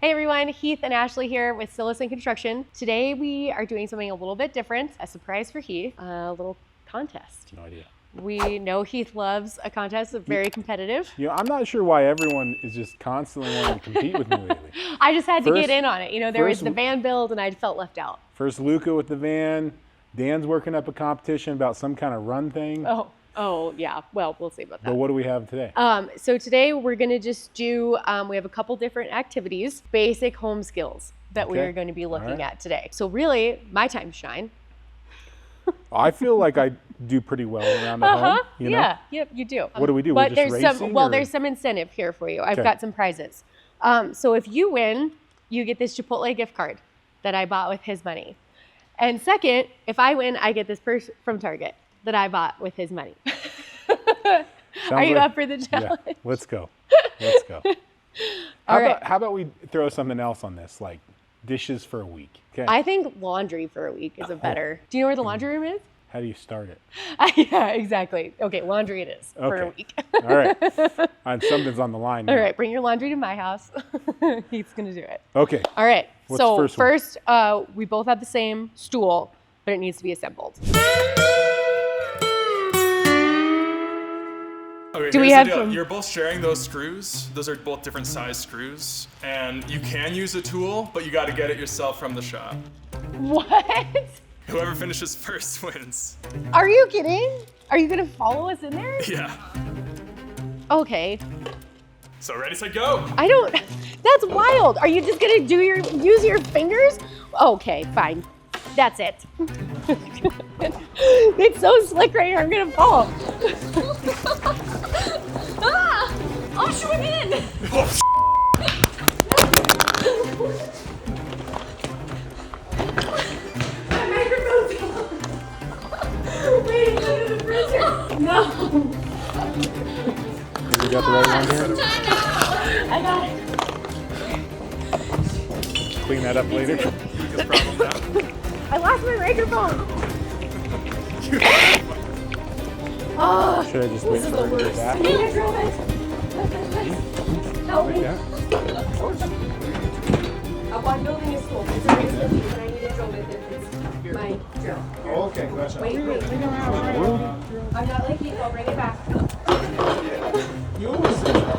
Hey everyone, Heath and Ashleigh here with Cillessen Construction. Today we are doing something a little bit different, a surprise for Heath, a little contest. No idea. We know Heath loves a contest, it's very competitive. You know, I'm not sure why everyone is just constantly wanting to compete with me lately. I just had to get in on it. You know, there was the van build and I felt left out. First Luca with the van, Dan's working up a competition about some kind of run thing. Oh yeah, well, we'll see about that. But what do we have today? So today we're gonna just do, we have a couple different activities, basic home skills that we're going to be looking at today. So really, my time to shine. I feel like I do pretty well around the home. You know? Yep, you do. What do we do? But We're just racing, there's some incentive here for you. I've got some prizes. So if you win, you get this Chipotle gift card that I bought with his money. And second, if I win, I get this purse from Target that I bought with his money. Are you up for the challenge? Yeah, let's go. Let's go. How about we throw something else on this, like dishes for a week? Okay. I think laundry for a week is a better. Do you know where the laundry room is? How do you start it? Yeah, exactly. Okay, laundry it is for a week. All right. Something's on the line now. All right, bring your laundry to my house. He's gonna do it. Okay. All right. What's the first we both have the same stool, but it needs to be assembled. Okay, do we have You're both sharing those screws. Those are both different size screws. And you can use a tool, but you got to get it yourself from the shop. What? Whoever finishes first wins. Are you kidding? Are you gonna follow us in there? Yeah. Okay. So ready, set, go. That's wild. Are you just gonna use your fingers? Okay, fine. That's it. It's so slick right here, I'm gonna fall. Oh, shoot in. My microphone's on. Wait, it's under the freezer. No. You got the right one here? I got it. Clean that up later. Lucas problem now. I lost my microphone. Oh, should I just wait for her to get back? I need to drill it. Help me. I'm building a school. It's a basement, and I need to drill it if it's my drill. Oh, okay, gotcha. Wait. I'm not like you. I'll bring it back. You always say that.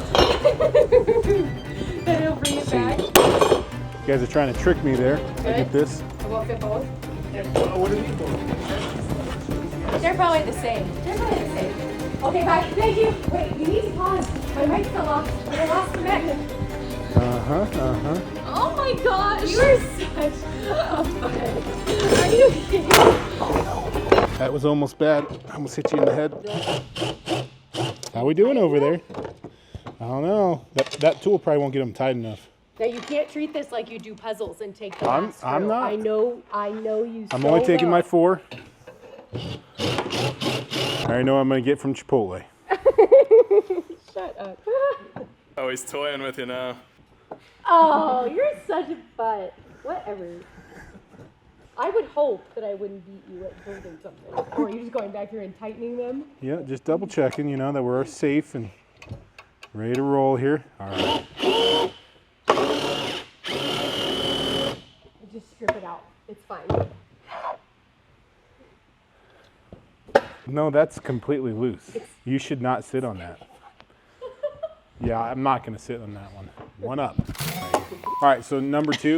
Then he'll bring it back. You guys are trying to trick me there. Look at this. I won't fit both. What are you doing? They're probably the same. Okay, bye. Thank you. Wait, you need to pause. My mic fell off. I lost the magnet. Oh my gosh. You are such a fun. Are you kidding? That was almost bad. I almost hit you in the head. How we doing over there? I don't know. That tool probably won't get them tight enough. Now you can't treat this like you do puzzles and take the last I'm row. not. I know you. I'm only taking my 4. I already know what I'm gonna get from Chipotle. Shut up. Oh, he's toying with you now. Oh, you're such a butt. Whatever. I would hope that I wouldn't beat you at building something. Or are you just going back here and tightening them? Yeah, just double checking, you know, that we're safe and ready to roll here. All right. Just strip it out. It's fine. No, that's completely loose. You should not sit on that. Yeah, I'm not going to sit on that one. 1 up. All right, so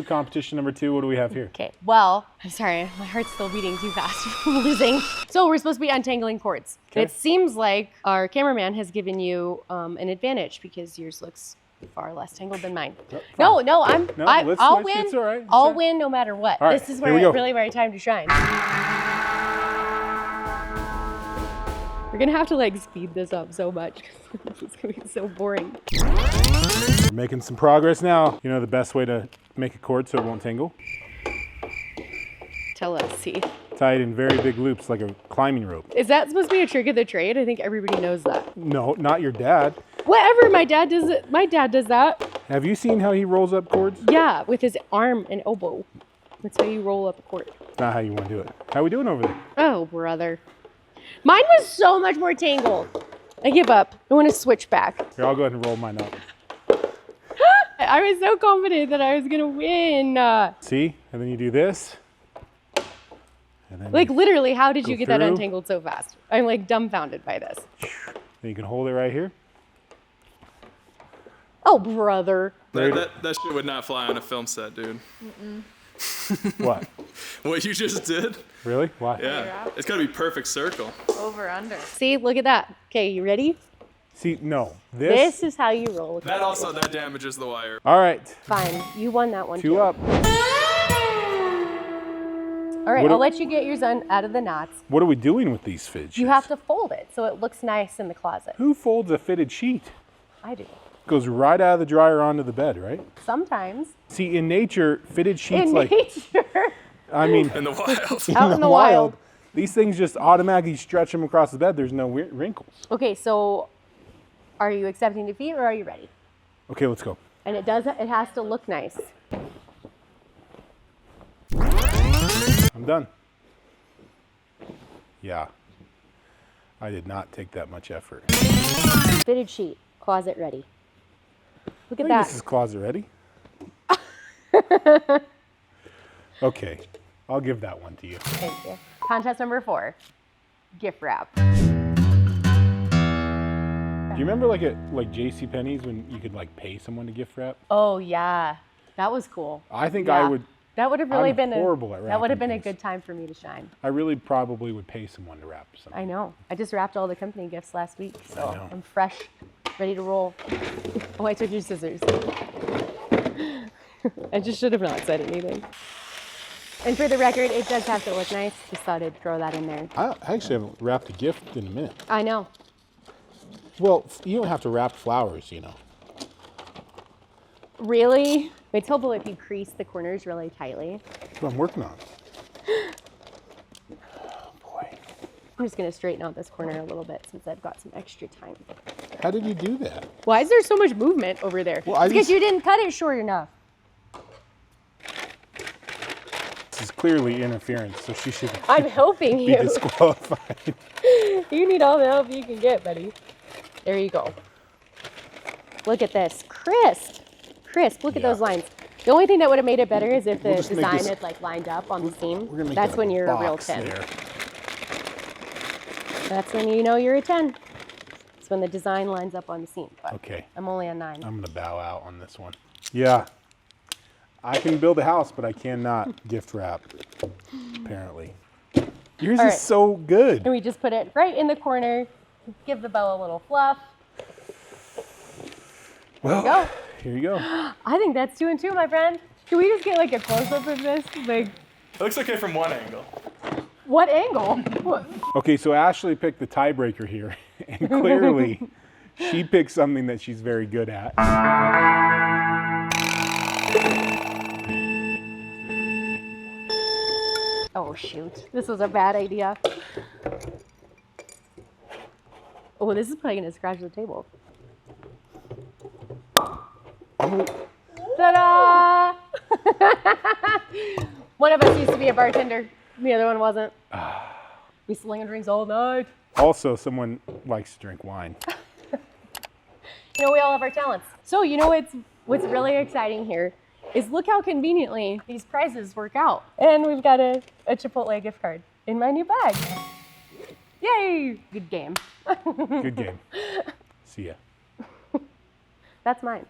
competition number 2, what do we have here? Okay, well, I'm sorry, my heart's still beating too fast from losing. So we're supposed to be untangling cords. Okay. It seems like our cameraman has given you an advantage because yours looks far less tangled than mine. No, I'll win. It's all right. I'll win no matter what. All right, this is here we go. really my time to shine. We're gonna have to like speed this up so much. It's gonna be so boring. We're making some progress now. You know the best way to make a cord so it won't tangle? Tell us, Heath. Tie it in very big loops like a climbing rope. Is that supposed to be a trick of the trade? I think everybody knows that. No, not your dad. Whatever, my dad does it. My dad does that. Have you seen how he rolls up cords? Yeah, with his arm and elbow. That's how you roll up a cord. Not how you want to do it. How we doing over there? Oh, brother. Mine was so much more tangled. I give up. I want to switch back. Here, I'll go ahead and roll mine up. I was so confident that I was gonna win. See? And then you do this. And then Like literally, how did you get that through. untangled so fast? I'm like dumbfounded by this. then you can hold it right here. Oh, brother. That shit would not fly on a film set, dude. What? What you just did? Really? Why? Yeah. It's gotta be perfect circle. Over under. See, look at that. Okay, you ready? See, no. This is how you roll. That damages the wire. All right. Fine. You won that one. 2 up. All right, What I'll do- let you get yours out of the knots. What are we doing with these fidgets? You have to fold it so it looks nice in the closet. Who folds a fitted sheet? I do. Goes right out of the dryer onto the bed, right? Sometimes. See, in nature, fitted sheets In like, nature. I mean, In the wild. Out in the wild. these things just automatically stretch them across the bed. There's no wrinkles. Okay, so are you accepting defeat or are you ready? Okay, let's go. And it has to look nice. I'm done. Yeah. I did not take that much effort. Fitted sheet, closet ready. Look I at think that. this is closet ready. Okay, I'll give that one to you. Thank you. Contest number 4, gift wrap. Do you remember like at JCPenney's when you could like pay someone to gift wrap? Oh yeah, that was cool. I think Yeah. I would. That would have really I'm been horrible at that would have wrapping been a things. good time for me to shine. I really probably would pay someone to wrap something. I know. I just wrapped all the company gifts last week, so I know. I'm fresh, ready to roll. Oh, I took your scissors. I just should have not said anything. And for the record, it does have to look nice. Just thought I'd throw that in there. I actually haven't wrapped a gift in a minute. I know. Well, you don't have to wrap flowers, you know. Really? It's helpful if you crease the corners really tightly. That's what I'm working on. Oh, boy. I'm just gonna straighten out this corner a little bit since I've got some extra time. How did you do that? Why is there so much movement over there? Well, I It's because just- you didn't cut it short enough. This is clearly interference, so she should I'm helping be you. disqualified. You need all the help you can get, buddy. There you go. Look at this. Crisp. Crisp. Look at Yeah. those lines. The only thing that would have made it better is if the We'll just make design this- had like lined up on the seam. We're gonna make That's a when you're a real box 10. there. That's when you know you're a 10. It's when the design lines up on the seam. But Okay, I'm only a 9. I'm gonna bow out on this one. Yeah, I can build a house, but I cannot gift wrap, apparently. Yours All is right. so good. And we just put it right in the corner. Give the bow a little fluff. Well, Go. here you go. I think that's 2 and 2, my friend. Can we just get like a close-up of this? Like, It looks okay from one angle. what angle? What? Okay, so Ashley picked the tiebreaker here, and clearly she picked something that she's very good at. Oh, shoot. This was a bad idea. Oh, this is probably going to scratch the table. Ta-da! One of us used to be a bartender. The other one wasn't. We slinging drinks all night. Also, someone likes to drink wine. You know, we all have our talents. So, you know what's really exciting here is look how conveniently these prizes work out. And we've got a Chipotle gift card in my new bag. Yay! Good game. Good game. See ya. That's mine.